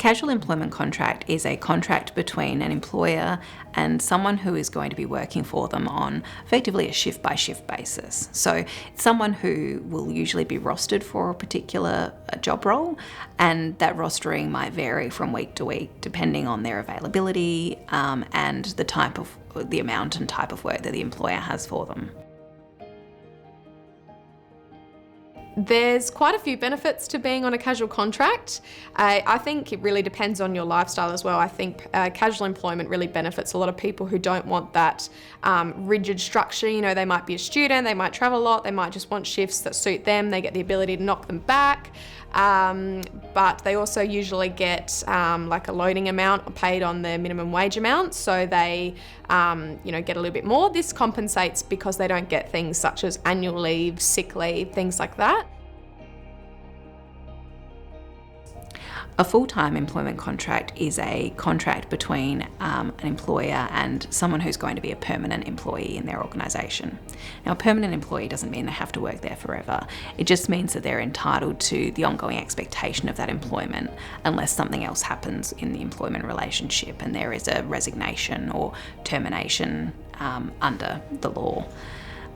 Casual employment contract is a contract between an employer and someone who is going to be working for them on effectively a shift-by-shift basis. So it's someone who will usually be rostered for a particular job role, and that rostering might vary from week to week depending on their availability and the amount and type of work that the employer has for them. There's quite a few benefits to being on a casual contract. I think it really depends on your lifestyle as well. I think casual employment really benefits a lot of people who don't want that rigid structure. You know, they might be a student, they might travel a lot, they might just want shifts that suit them. They get the ability to knock them back. But they also usually get like a loading amount paid on the minimum wage amount, so they get a little bit more. This compensates because they don't get things such as annual leave, sick leave, things like that. A full-time employment contract is a contract between an employer and someone who's going to be a permanent employee in their organisation. Now, a permanent employee doesn't mean they have to work there forever. It just means that they're entitled to the ongoing expectation of that employment unless something else happens in the employment relationship and there is a resignation or termination under the law.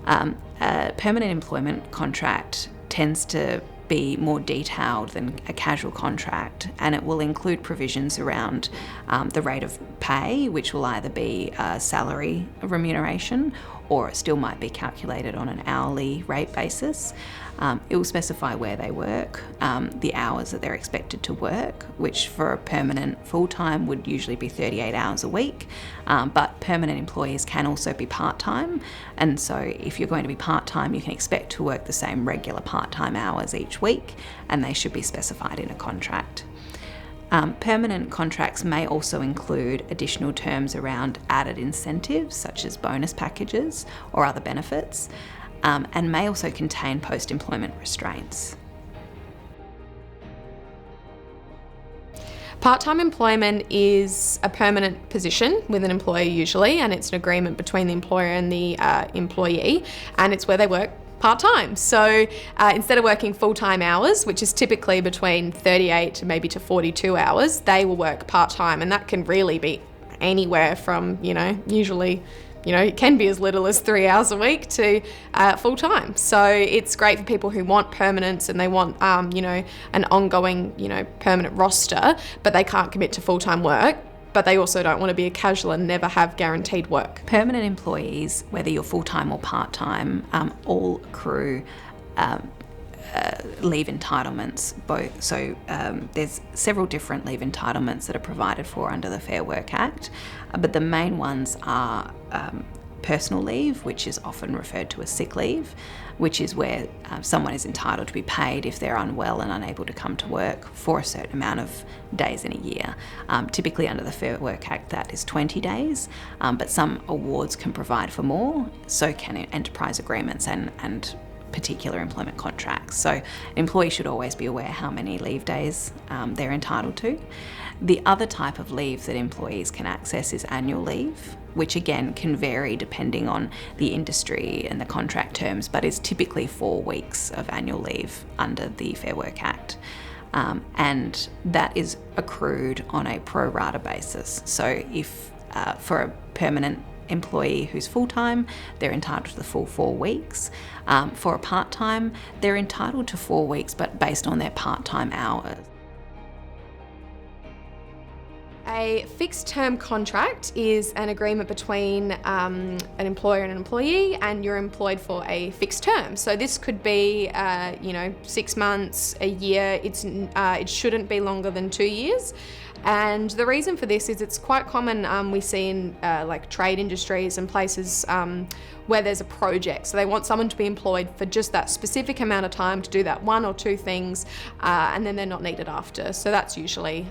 A permanent employment contract tends to be more detailed than a casual contract, and it will include provisions around the rate of pay, which will either be a salary remuneration or it still might be calculated on an hourly rate basis. It will specify where they work, the hours that they're expected to work, which for a permanent full-time would usually be 38 hours a week, but permanent employees can also be part-time, and so if you're going to be part-time, you can expect to work the same regular part-time hours each week, and they should be specified in a contract. Permanent contracts may also include additional terms around added incentives, such as bonus packages or other benefits, and may also contain post-employment restraints. Part-time employment is a permanent position with an employer usually, and it's an agreement between the employer and the employee, and it's where they work part-time. So instead of working full-time hours, which is typically between 38 to maybe to 42 hours, they will work part-time, and that can really be anywhere from, usually, it can be as little as 3 hours a week to full-time. So it's great for people who want permanence and they want, an ongoing, permanent roster, but they can't commit to full-time work. But they also don't want to be a casual and never have guaranteed work. Permanent employees, whether you're full-time or part-time, all accrue leave entitlements both. So there's several different leave entitlements that are provided for under the Fair Work Act, but the main ones are personal leave, which is often referred to as sick leave, which is where someone is entitled to be paid if they're unwell and unable to come to work for a certain amount of days in a year. Typically under the Fair Work Act, that is 20 days, but some awards can provide for more, so can enterprise agreements and particular employment contracts. So employees should always be aware how many leave days they're entitled to. The other type of leave that employees can access is annual leave, which again can vary depending on the industry and the contract terms, but is typically 4 weeks of annual leave under the Fair Work Act. And that is accrued on a pro rata basis. So if for a permanent employee who's full-time, they're entitled to the full 4 weeks. For a part-time, they're entitled to 4 weeks, but based on their part-time hours. A fixed-term contract is an agreement between an employer and an employee, and you're employed for a fixed term. So this could be, 6 months, a year. It shouldn't be longer than 2 years. And the reason for this is it's quite common we see in like trade industries and places where there's a project. So they want someone to be employed for just that specific amount of time to do that 1 or 2 things, and then they're not needed after. So that's usually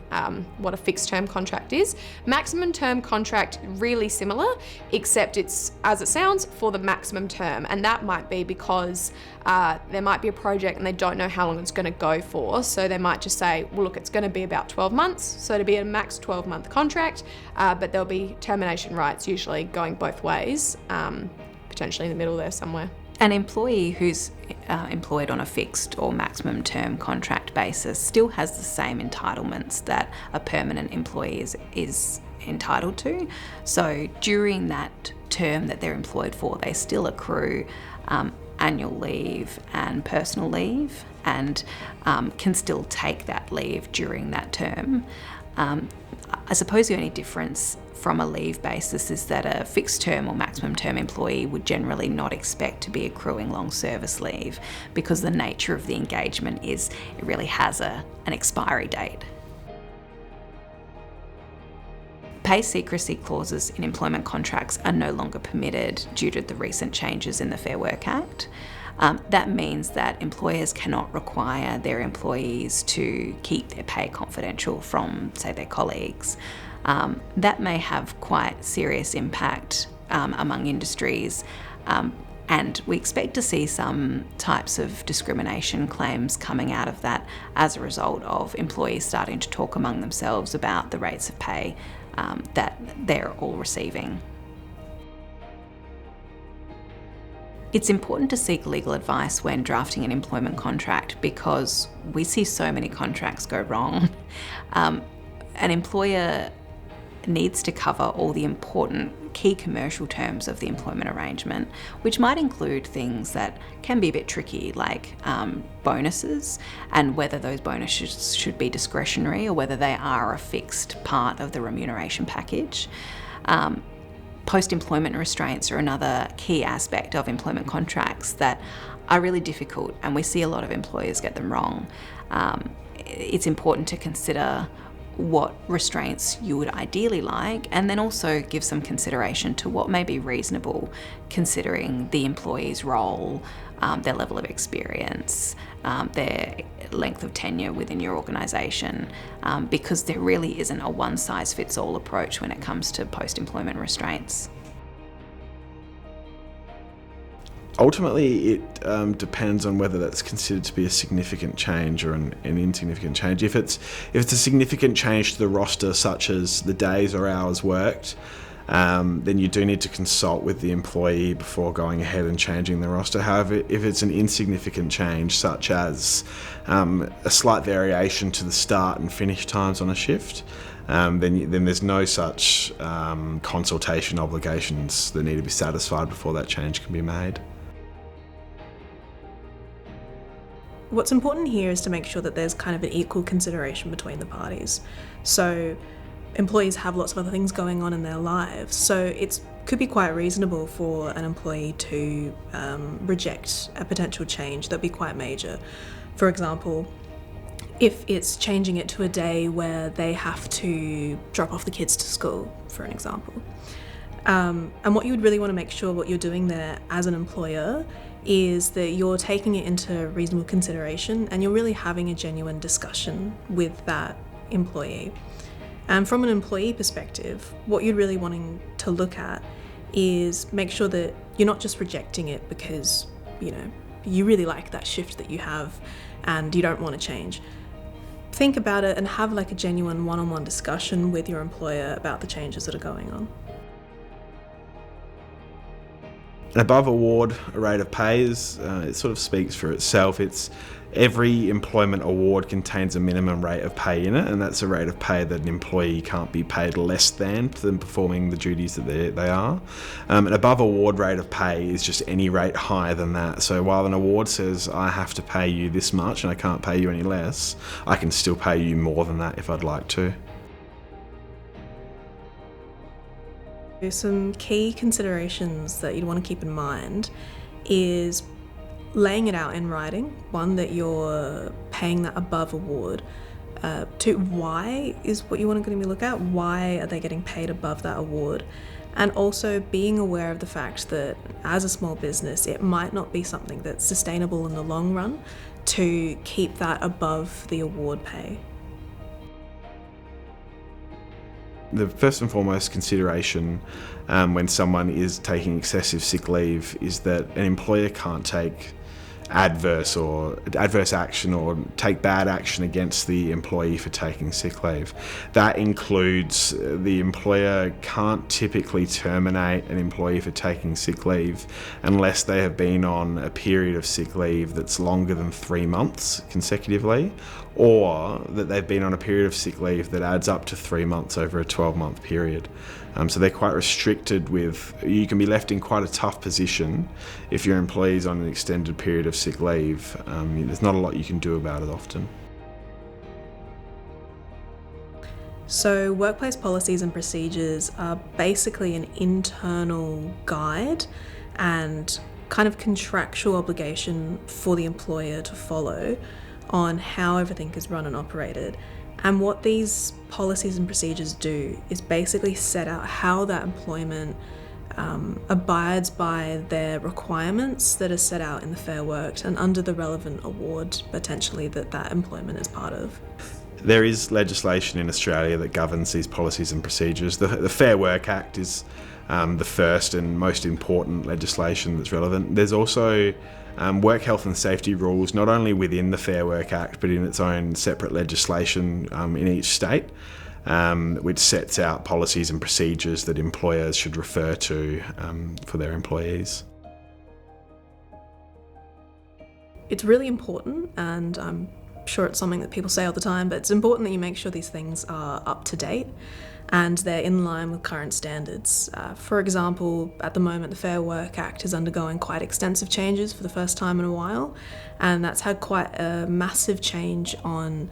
what a fixed term contract is. Maximum term contract, really similar, except it's, as it sounds, for the maximum term. And that might be because there might be a project and they don't know how long it's going to go for. So they might just say, well, look, it's going to be about 12 months. So to be a max 12-month contract, but there'll be termination rights usually going both ways, potentially in the middle there somewhere. An employee who's employed on a fixed or maximum term contract basis still has the same entitlements that a permanent employee is entitled to. So during that term that they're employed for, they still accrue annual leave and personal leave, and can still take that leave during that term. I suppose the only difference from a leave basis is that a fixed term or maximum term employee would generally not expect to be accruing long service leave, because the nature of the engagement is it really has an expiry date. Pay secrecy clauses in employment contracts are no longer permitted due to the recent changes in the Fair Work Act. That means that employers cannot require their employees to keep their pay confidential from, say, their colleagues. That may have quite serious impact among industries, and we expect to see some types of discrimination claims coming out of that as a result of employees starting to talk among themselves about the rates of pay that they're all receiving. It's important to seek legal advice when drafting an employment contract, because we see so many contracts go wrong. An employer needs to cover all the important key commercial terms of the employment arrangement, which might include things that can be a bit tricky, like bonuses, and whether those bonuses should be discretionary or whether they are a fixed part of the remuneration package. Post-employment restraints are another key aspect of employment contracts that are really difficult, and we see a lot of employers get them wrong. It's important to consider what restraints you would ideally like, and then also give some consideration to what may be reasonable considering the employee's role, their level of experience, their length of tenure within your organisation, because there really isn't a one-size-fits-all approach when it comes to post-employment restraints. Ultimately, it depends on whether that's considered to be a significant change or an insignificant change. If it's a significant change to the roster, such as the days or hours worked, then you do need to consult with the employee before going ahead and changing the roster. However, if it's an insignificant change, such as a slight variation to the start and finish times on a shift, then there's no such consultation obligations that need to be satisfied before that change can be made. What's important here is to make sure that there's kind of an equal consideration between the parties. So employees have lots of other things going on in their lives, so it could be quite reasonable for an employee to reject a potential change that'd be quite major. For example, if it's changing it to a day where they have to drop off the kids to school, for an example. And what you would really want to make sure what you're doing there as an employer is that you're taking it into reasonable consideration and you're really having a genuine discussion with that employee. And from an employee perspective, what you're really wanting to look at is make sure that you're not just rejecting it because, you really like that shift that you have and you don't want to change. Think about it and have like a genuine one-on-one discussion with your employer about the changes that are going on. An above award rate of pay it sort of speaks for itself. Every employment award contains a minimum rate of pay in it, and that's a rate of pay that an employee can't be paid less than performing the duties that they are. An above award rate of pay is just any rate higher than that. So while an award says I have to pay you this much and I can't pay you any less, I can still pay you more than that if I'd like to. Some key considerations that you'd want to keep in mind is laying it out in writing. One, that you're paying that above award. Two, why is what you want to look at. Why are they getting paid above that award? And also being aware of the fact that as a small business, it might not be something that's sustainable in the long run to keep that above the award pay. The first and foremost consideration when someone is taking excessive sick leave is that an employer can't take adverse action or take bad action against the employee for taking sick leave. That includes the employer can't typically terminate an employee for taking sick leave unless they have been on a period of sick leave that's longer than 3 months consecutively, or that they've been on a period of sick leave that adds up to 3 months over a 12-month period. So they're quite restricted you can be left in quite a tough position if your employee's on an extended period of sick leave. There's not a lot you can do about it often. So workplace policies and procedures are basically an internal guide and kind of contractual obligation for the employer to follow on how everything is run and operated. And what these policies and procedures do is basically set out how that employment abides by their requirements that are set out in the Fair Work and under the relevant award potentially that employment is part of. There is legislation in Australia that governs these policies and procedures. The Fair Work Act is the first and most important legislation that's relevant. There's also work health and safety rules, not only within the Fair Work Act, but in its own separate legislation in each state, which sets out policies and procedures that employers should refer to for their employees. It's really important, and I'm sure it's something that people say all the time, but it's important that you make sure these things are up to date and they're in line with current standards. For example, at the moment, the Fair Work Act is undergoing quite extensive changes for the first time in a while, and that's had quite a massive change on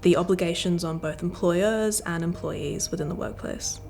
the obligations on both employers and employees within the workplace.